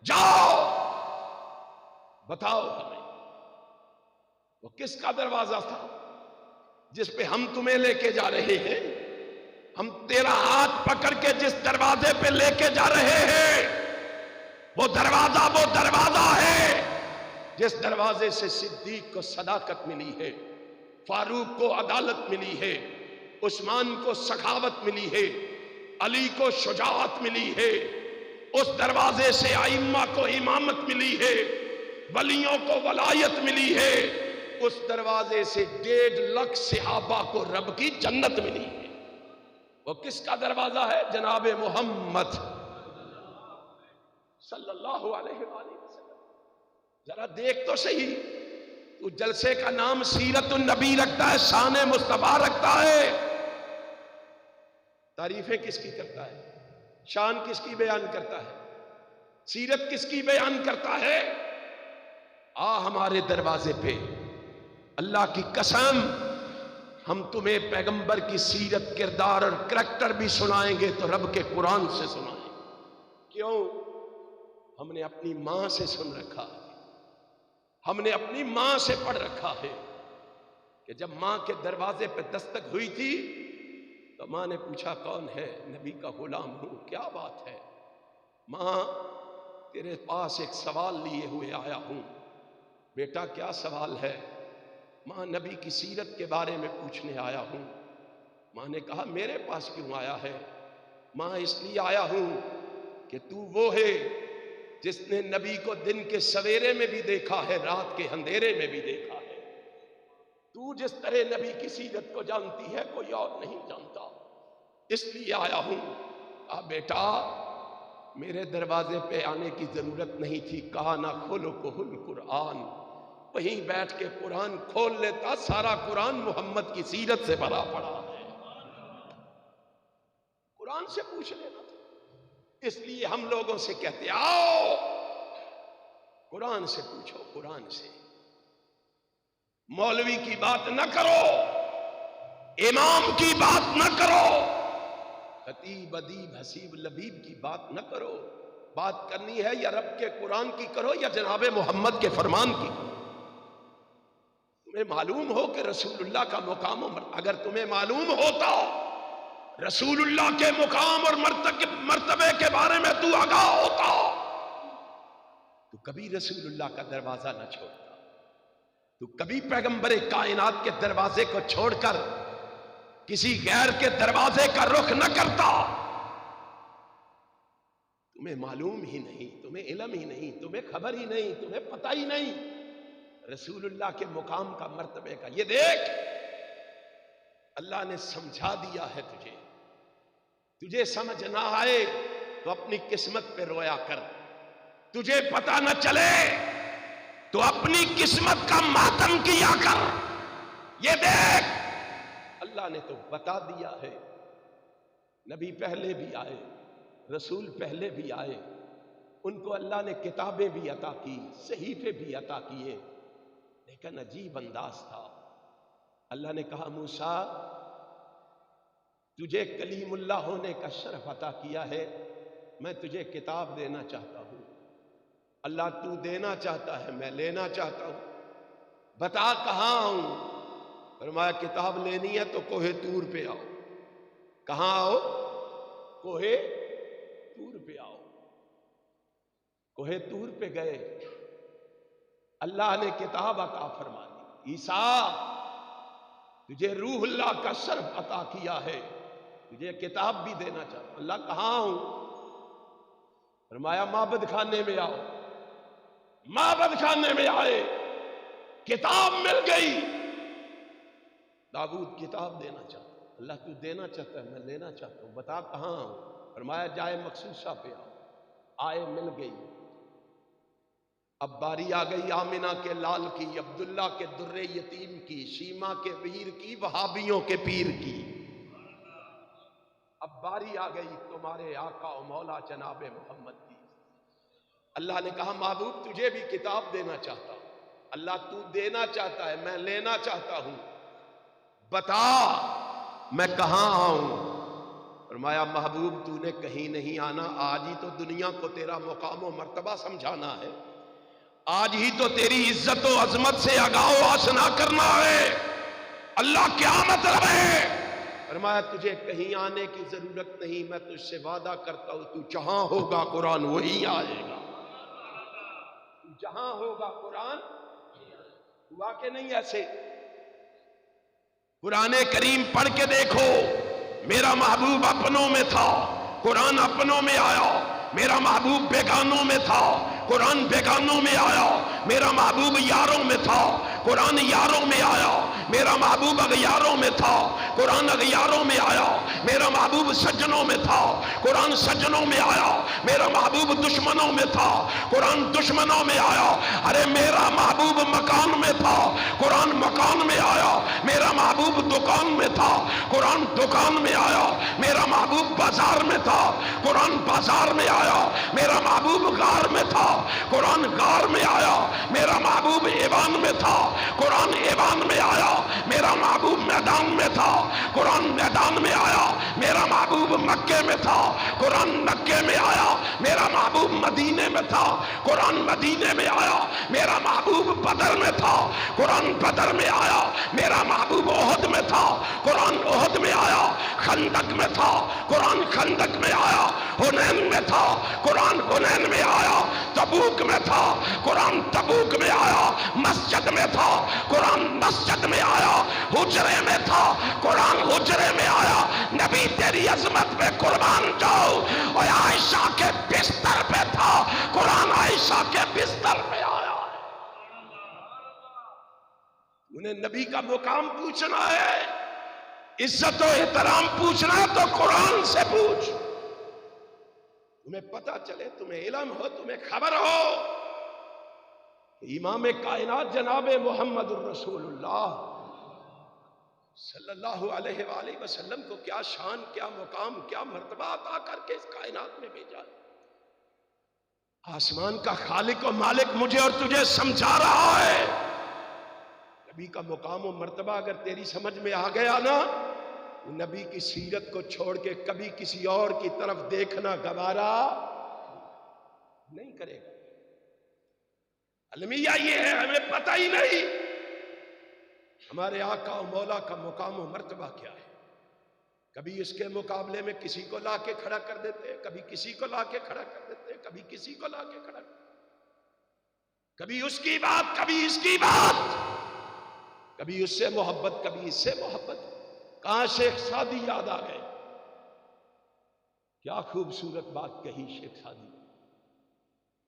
جاؤ بتاؤ ہمیں وہ کس کا دروازہ تھا جس پہ ہم تمہیں لے کے جا رہے ہیں۔ ہم تیرا ہاتھ پکڑ کے جس دروازے پہ لے کے جا رہے ہیں وہ دروازہ ہے جس دروازے سے صدیق کو صداقت ملی ہے، فاروق کو عدالت ملی ہے، عثمان کو سخاوت ملی ہے، علی کو شجاعت ملی ہے۔ اس دروازے سے ائمہ کو امامت ملی ہے، ولیوں کو ولایت ملی ہے۔ اس دروازے سے 1.5 لاکھ صحابہ کو رب کی جنت ملی ہے۔ وہ کس کا دروازہ ہے؟ جناب محمد صلی اللہ علیہ وآلہ وسلم۔ ذرا دیکھ تو صحیح، تو جلسے کا نام سیرت النبی رکھتا ہے، شان مصطفیٰ رکھتا ہے، تعریفیں کس کی کرتا ہے؟ شان کس کی بیان کرتا ہے؟ سیرت کس کی بیان کرتا ہے؟ آ ہمارے دروازے پہ، اللہ کی قسم ہم تمہیں پیغمبر کی سیرت، کردار اور کریکٹر بھی سنائیں گے تو رب کے قرآن سے سنائیں گے۔ کیوں؟ ہم نے اپنی ماں سے سن رکھا ہے، ہم نے اپنی ماں سے پڑھ رکھا ہے کہ جب ماں کے دروازے پہ دستک ہوئی تھی تو ماں نے پوچھا کون ہے؟ نبی کا غلام ہوں۔ کیا بات ہے؟ ماں تیرے پاس ایک سوال لیے ہوئے آیا ہوں۔ بیٹا کیا سوال ہے؟ ماں نبی کی سیرت کے بارے میں پوچھنے آیا ہوں۔ ماں نے کہا میرے پاس کیوں آیا ہے؟ ماں اس لیے آیا ہوں کہ تو وہ ہے جس نے نبی کو دن کے سویرے میں بھی دیکھا ہے، رات کے اندھیرے میں بھی دیکھا ہے۔ تو جس طرح نبی کی سیرت کو جانتی ہے کوئی اور نہیں جانتا، اس لیے آیا ہوں۔ کہا بیٹا میرے دروازے پہ آنے کی ضرورت نہیں تھی، کہا نہ کھولو کہل قرآن، وہیں بیٹھ کے قرآن کھول لیتا، سارا قرآن محمد کی سیرت سے بھرا پڑا ہے، قرآن سے پوچھ لینا تھا۔ اس لیے ہم لوگوں سے کہتے آؤ قرآن سے پوچھو، قرآن سے۔ مولوی کی بات نہ کرو، امام کی بات نہ کرو، خطیب ادیب حسیب لبیب کی بات نہ کرو۔ بات کرنی ہے یا رب کے قرآن کی کرو یا جناب محمد کے فرمان کی کرو۔ تمہیں معلوم ہو کہ رسول اللہ کا مقام، اگر تمہیں معلوم ہوتا رسول اللہ کے مقام اور مرتبے کے بارے میں تو آگاہ ہوتا تو کبھی رسول اللہ کا دروازہ نہ چھوڑتا، تو کبھی پیغمبر کائنات کے دروازے کو چھوڑ کر کسی غیر کے دروازے کا رخ نہ کرتا۔ تمہیں معلوم ہی نہیں، تمہیں علم ہی نہیں، تمہیں خبر ہی نہیں، تمہیں پتہ ہی نہیں رسول اللہ کے مقام کا، مرتبے کا۔ یہ دیکھ اللہ نے سمجھا دیا ہے تجھے، تجھے سمجھ نہ آئے تو اپنی قسمت پہ رویا کر، تجھے پتہ نہ چلے تو اپنی قسمت کا ماتم کیا کر۔ یہ دیکھ اللہ نے تو بتا دیا ہے، نبی پہلے بھی آئے، رسول پہلے بھی آئے، ان کو اللہ نے کتابیں بھی عطا کی، صحیفے بھی عطا کیے، لیکن عجیب انداز تھا. اللہ نے کہا موسیٰ تجھے کلیم اللہ ہونے کا شرف عطا کیا ہے، میں تجھے کتاب دینا چاہتا ہوں. اللہ تو دینا چاہتا ہے، میں لینا چاہتا ہوں، بتا کہاں آؤں؟ فرمایا کتاب لینی ہے تو کوہ طور پہ آؤ. کہاں آؤ؟ کوہ طور پہ آؤ. کوہ طور پہ گئے، اللہ نے کتاب عطا فرما دی. عیسیٰ تجھے روح اللہ کا شرف عطا کیا ہے، تجھے کتاب بھی دینا چاہتا. اللہ کہاں ہوں؟ فرمایا معبد خانے میں آؤ. معبد خانے میں آئے، کتاب مل گئی. داؤد کتاب دینا چاہتا. اللہ تو دینا چاہتا ہے، میں لینا چاہتا ہوں، بتا کہاں ہوں؟ فرمایا جائے مخصوصہ پہ آؤ. آئے، مل گئی. اب باری آ گئی آمنہ کے لال کی، عبداللہ کے در یتیم کی، شیما کے ویر کی، وہابیوں کے پیر کی. اب باری آ گئی تمہارے آقا و مولا جناب محمد کی. اللہ نے کہا محبوب تجھے بھی کتاب دینا چاہتا ہوں. اللہ تو دینا چاہتا ہے، میں لینا چاہتا ہوں، بتا میں کہاں آؤں؟ فرمایا محبوب تو نے کہیں نہیں آنا، آج ہی تو دنیا کو تیرا مقام و مرتبہ سمجھانا ہے، آج ہی تو تیری عزت و عظمت سے آگاہ و آشنا کرنا ہے. اللہ کیا مطلب ہے؟ فرمایا تجھے کہیں آنے کی ضرورت نہیں، میں تجھ سے وعدہ کرتا ہوں تو جہاں ہوگا قرآن وہی آئے گا. تو جہاں ہوگا قرآن ہوا کہ نہیں؟ ایسے قرآن کریم پڑھ کے دیکھو. میرا محبوب اپنوں میں تھا، قرآن اپنوں میں آیا. میرا محبوب بیگانوں میں تھا، قرآن بیگانوں میں آیا. میرا محبوب یاروں میں تھا، قرآن یاروں میں آیا. میرا محبوب اغیاروں میں تھا، قرآن اغیاروں میں آیا. میرا محبوب سجنوں میں تھا، قرآن سجنوں میں آیا. میرا محبوب دشمنوں میں تھا، قرآن دشمنوں میں آیا. ارے میرا محبوب مکان میں تھا، قرآن مکان میں آیا. میرا محبوب دکان میں تھا، قرآن دکان میں آیا. میرا محبوب بازار میں تھا، قرآن بازار میں آیا. میرا محبوب غار میں تھا، قرآن غار میں آیا. میرا محبوب ایوان میں تھا، قرآن ایوان میں آیا. میرا محبوب میدان میں تھا، قرآن میدان میں آیا. میرا محبوب مکے میں تھا، قرآن مکے میں آیا. میرا محبوب مدینے میں تھا، قرآن مدینے میں آیا. میرا محبوب بدر میں تھا، قرآن بدر میں آیا. میرا محبوب احد میں تھا، قرآن احد میں آیا. خندق میں تھا، قرآن خندق میں آیا. حنین میں تھا، قرآن حنین میں آیا. تبوک میں تھا، قرآن تبوک میں آیا. مسجد میں تھا، قرآن مسجد میں آیا. حجرے میں تھا، قرآن حجرے میں آیا. نبی تیری عظمت پہ قربان جاؤ. اور عائشہ کے بستر پہ تھا، قرآن عائشہ کے بستر پہ آیا. انہیں نبی کا مقام پوچھنا ہے، عزت و احترام پوچھنا ہے تو قرآن سے پوچھ. تمہیں پتہ چلے، تمہیں علم ہو، تمہیں خبر ہو امام کائنات جناب محمد الرسول اللہ صلی اللہ علیہ وآلہ وسلم کو کیا شان، کیا مقام، کیا مرتبہ عطا کر کے اس کائنات میں بھیجا. آسمان کا خالق و مالک مجھے اور تجھے سمجھا رہا ہے. نبی کا مقام و مرتبہ اگر تیری سمجھ میں آ گیا نا، نبی کی سیرت کو چھوڑ کے کبھی کسی اور کی طرف دیکھنا گوارا نہیں کرے گا. المیہ یہ ہے، ہمیں پتہ ہی نہیں ہمارے آقا و مولا کا مقام و مرتبہ کیا ہے. کبھی اس کے مقابلے میں کسی کو لا کے کھڑا کر دیتے ہیں، کبھی کسی کو لا کے کھڑا کر دیتے ہیں، کبھی کسی کو لا کے کھڑا کر دیتے ہیں. کبھی اس کی بات، کبھی اس کی بات، کبھی اس سے محبت، کبھی اس سے محبت. کہاں شیخ سعدی یاد آ گئے. کیا خوبصورت بات کہی شیخ سعدی.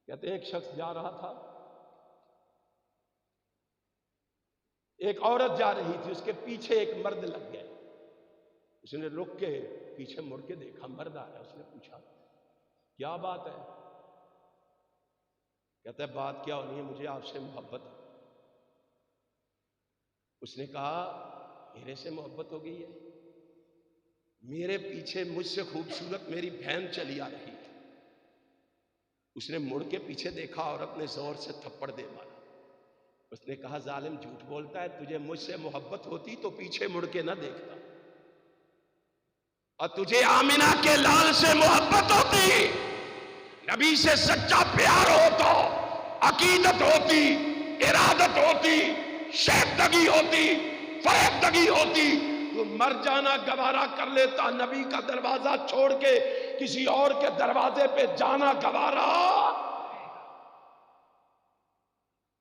کہتے ہیں ایک شخص جا رہا تھا، ایک عورت جا رہی تھی، اس کے پیچھے ایک مرد لگ گیا. اس نے رک کے پیچھے مڑ کے دیکھا، مرد آ رہا ہے. اس نے پوچھا کیا بات ہے؟ کہتا ہے بات کیا ہونی ہے، مجھے آپ سے محبت ہے. اس نے کہا میرے سے محبت ہو گئی ہے؟ میرے پیچھے مجھ سے خوبصورت میری بہن چلی آ رہی تھی. اس نے مڑ کے پیچھے دیکھا، عورت نے زور سے تھپڑ دے مارا. اس نے کہا ظالم جھوٹ بولتا ہے، تجھے مجھ سے محبت ہوتی تو پیچھے مڑ کے نہ دیکھتا، اور تجھے آمنہ کے لال سے محبت ہوتی، نبی سے سچا پیار ہوتا، عقیدت ہوتی، ارادت ہوتی، شیفتگی ہوتی، فریبتگی ہوتی، تو مر جانا گوارا کر لیتا، نبی کا دروازہ چھوڑ کے کسی اور کے دروازے پہ جانا گوارا،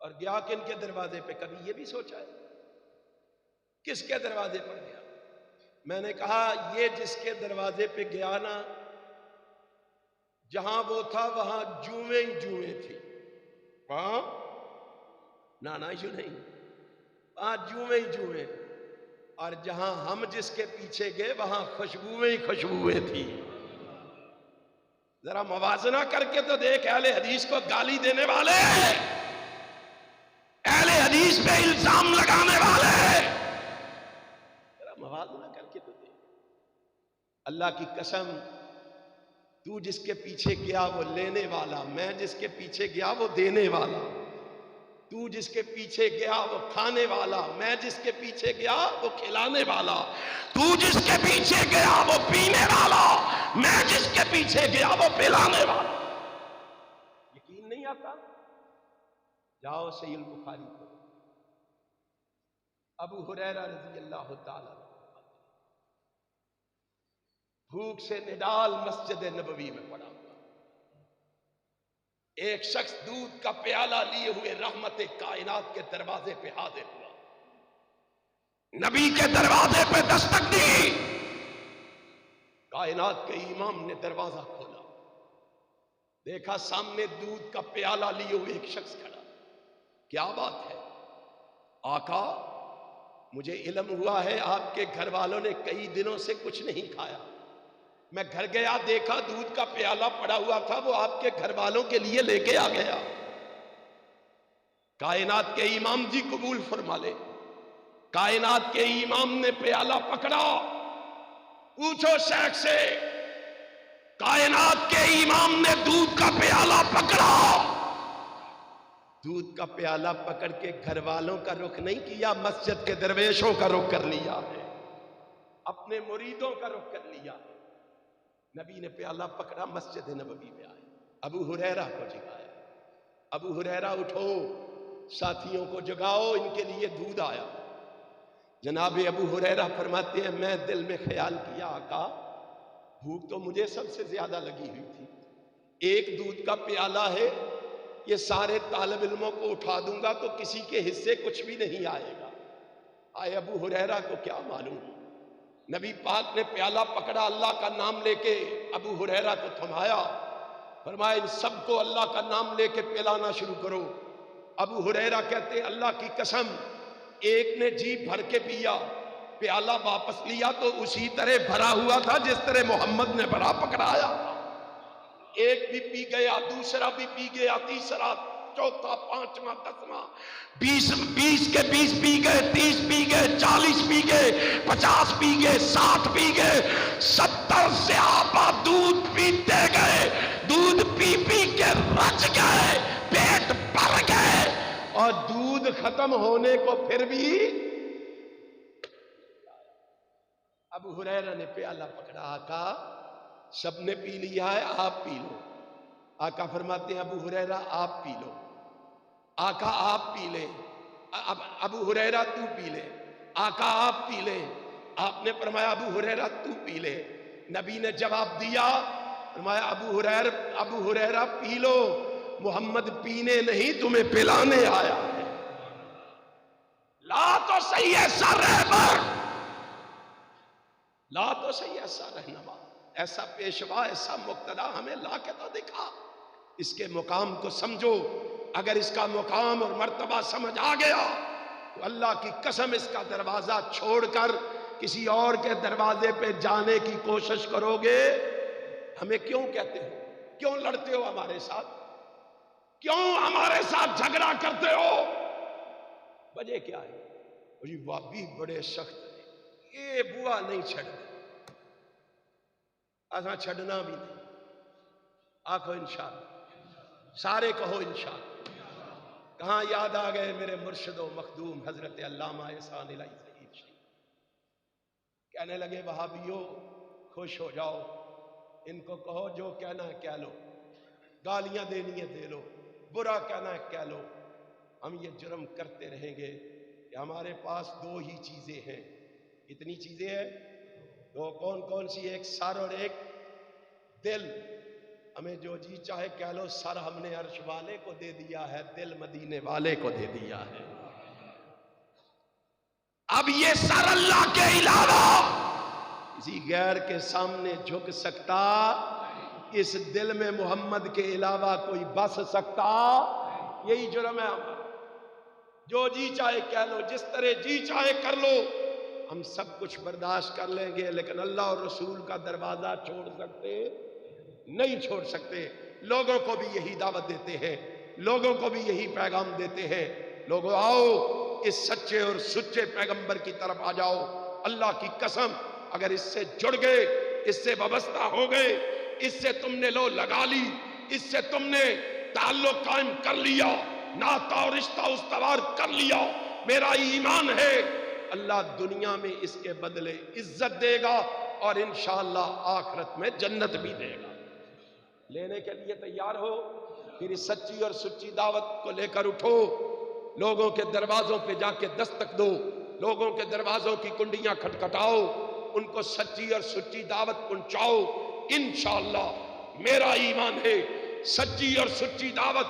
اور گیا کن کے دروازے پہ؟ کبھی یہ بھی سوچا ہے کس کے دروازے پر گیا؟ میں نے کہا یہ جس کے دروازے پہ گیا نا، جہاں وہ تھا وہاں جوئیں ہی جوئیں تھی، وہاں نانا یوں نہیں، وہاں جوئیں ہی جوئیں، اور جہاں ہم جس کے پیچھے گئے وہاں خوشبوئیں ہی خوشبوئیں تھی۔ ذرا موازنہ کر کے تو دیکھ، اہل حدیث کو گالی دینے والے، اہل حدیث پہ الزام لگانے والے، ذرا موازنہ کر کے تو دیکھ۔ اللہ کی قسم، تو جس کے پیچھے گیا وہ لینے والا، میں جس کے پیچھے گیا وہ دینے والا، تو جس کے پیچھے گیا وہ کھانے والا، میں جس کے پیچھے گیا وہ کھلانے والا، تو جس کے پیچھے گیا وہ پینے والا، میں جس کے پیچھے گیا وہ پلانے والا۔ یقین نہیں آتا؟ جاؤ صحیح البخاری کو، ابو ہریرہ رضی اللہ تعالیٰ بھوک سے نڈال مسجد نبوی میں پڑا ہوا، ایک شخص دودھ کا پیالہ لیے ہوئے رحمت کائنات کے دروازے پہ حاضر ہوا، نبی کے دروازے پہ دستک دی، کائنات کے امام نے دروازہ کھولا، دیکھا سامنے دودھ کا پیالہ لیے ہوئے ایک شخص کھڑا۔ کیا بات ہے؟ آقا مجھے علم ہوا ہے آپ کے گھر والوں نے کئی دنوں سے کچھ نہیں کھایا، میں گھر گیا دیکھا دودھ کا پیالہ پڑا ہوا تھا، وہ آپ کے گھر والوں کے لیے لے کے آ گیا۔ کائنات کے امام جی قبول فرما لے، کائنات کے امام نے پیالہ پکڑا، پوچھو شیخ سے، کائنات کے امام نے دودھ کا پیالہ پکڑا، دودھ کا پیالہ پکڑ کے گھر والوں کا رخ نہیں کیا، مسجد کے درویشوں کا رخ کر لیا ہے، اپنے مریدوں کا رخ کر لیا ہے۔ نبی نے پیالہ پکڑا، مسجد نبوی میں آئے، ابو ہریرہ کو جگایا، ابو ہریرہ اٹھو، ساتھیوں کو جگاؤ، ان کے لیے دودھ آیا۔ جناب ابو ہریرہ فرماتے ہیں میں دل میں خیال کیا آقا بھوک تو مجھے سب سے زیادہ لگی ہوئی تھی، ایک دودھ کا پیالہ ہے، یہ سارے طالب علموں کو اٹھا دوں گا تو کسی کے حصے کچھ بھی نہیں آئے گا۔ آئے ابو ہریرہ کو کیا معلوم، نبی پاک نے پیالہ پکڑا، اللہ کا نام لے کے ابو ہریرہ کو تھمایا، فرمایا ان سب کو اللہ کا نام لے کے پلانا شروع کرو۔ ابو ہریرہ کہتے ہیں اللہ کی قسم، ایک نے جی بھر کے پیا، پیالہ واپس لیا تو اسی طرح بھرا ہوا تھا جس طرح محمد نے بھرا پکڑایا، ایک بھی پی گیا، دوسرا بھی پی گیا، تیسرا، چوتھا، پانچواں، دسواں، 20 کے 20 پی گئے، 30 پی گئے، 40 پی گئے، 50 پی گئے، 60 پی گئے، 70 صحابہ دودھ پیتے گئے، دودھ پی پی کے رچ گئے، پیٹ بھر گئے، اور دودھ ختم ہونے کو پھر بھی ابو ہریرہ نے پیالہ پکڑا، آقا سب نے پی لیا ہے آپ پی لو۔ آقا فرماتے ہیں ابو ہریرہ آپ پی لو، آقا آپ پی لیں، ابو ہریرہ تو پی لے، آقا آپ پی لیں، آپ نے فرمایا ابو ہریرہ تو پی لے۔ نبی نے جواب دیا، فرمایا ابو ہریرہ پی لو، محمد پینے نہیں تمہیں پلانے آیا ہے۔ لا تو صحیح ایسا رہبر، لا تو صحیح ایسا رہنما، ایسا پیشوا، ایسا مقتدا ہمیں لا کے تو دکھا، اس کے مقام کو سمجھو۔ اگر اس کا مقام اور مرتبہ سمجھ آ گیا تو اللہ کی قسم اس کا دروازہ چھوڑ کر کسی اور کے دروازے پہ جانے کی کوشش کرو گے۔ ہمیں کیوں کہتے ہو، کیوں لڑتے ہو ہمارے ساتھ، کیوں ہمارے ساتھ جھگڑا کرتے ہو، وجہ کیا ہے؟ جی وابی بڑے سخت ہیں، یہ بوا نہیں چھڑتے، ایسا چھڑنا بھی نہیں، آکھو انشاءاللہ، سارے کہو انشاءاللہ، کہاں یاد آ گئے میرے مرشد و مخدوم حضرت علامہ احسان الہی ظہیر شریف، کہنے لگے وہابیو خوش ہو جاؤ، ان کو کہو جو کہنا ہے کہہ لو، گالیاں دینی ہے دے لو، برا کہنا ہے کہہ لو، ہم یہ جرم کرتے رہیں گے کہ ہمارے پاس دو ہی چیزیں ہیں۔ کتنی چیزیں ہیں؟ دو۔ کون کون سی؟ ایک سر اور ایک دل۔ ہمیں جو جی چاہے کہہ لو، سر ہم نے عرش والے کو دے دیا ہے، دل مدینے والے کو دے دیا ہے۔ اب یہ سر اللہ کے علاوہ کسی غیر کے سامنے جھک سکتا، اس دل میں محمد کے علاوہ کوئی بس سکتا؟ یہی جرم ہے ہمارا۔ جو جی چاہے کہہ لو، جس طرح جی چاہے کر لو، ہم سب کچھ برداشت کر لیں گے، لیکن اللہ اور رسول کا دروازہ چھوڑ سکتے نہیں، چھوڑ سکتے۔ لوگوں کو بھی یہی دعوت دیتے ہیں، لوگوں کو بھی یہی پیغام دیتے ہیں، لوگوں آؤ اس سچے اور سچے پیغمبر کی طرف آ جاؤ۔ اللہ کی قسم اگر اس سے جڑ گئے، اس سے وابستہ ہو گئے، اس سے تم نے لو لگا لی، اس سے تم نے تعلق قائم کر لیا، ناتا اور رشتہ استوار کر لیا، میرا ایمان ہے اللہ دنیا میں اس کے بدلے عزت دے گا اور انشاءاللہ آخرت میں جنت بھی دے گا۔ لینے کے لیے تیار ہو؟ پھر اس سچی اور سچی دعوت کو لے کر اٹھو، لوگوں کے دروازوں پہ جا کے دستک دو، لوگوں کے دروازوں کی کنڈیاں کھٹکھٹاؤ، ان کو سچی اور سچی دعوت پہنچاؤ۔ انشاءاللہ میرا ایمان ہے سچی اور سچی دعوت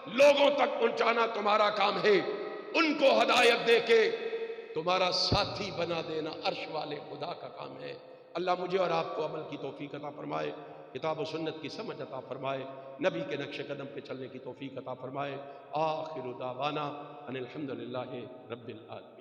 لوگوں تک پہنچانا تمہارا کام ہے، ان کو ہدایت دے کے تمہارا ساتھی بنا دینا عرش والے خدا کا کام ہے۔ اللہ مجھے اور آپ کو عمل کی توفیق عطا فرمائے، کتاب و سنت کی سمجھ عطا فرمائے، نبی کے نقش قدم پہ چلنے کی توفیق عطا فرمائے۔ آخر دعوانا ان الحمدللہ رب العالمین۔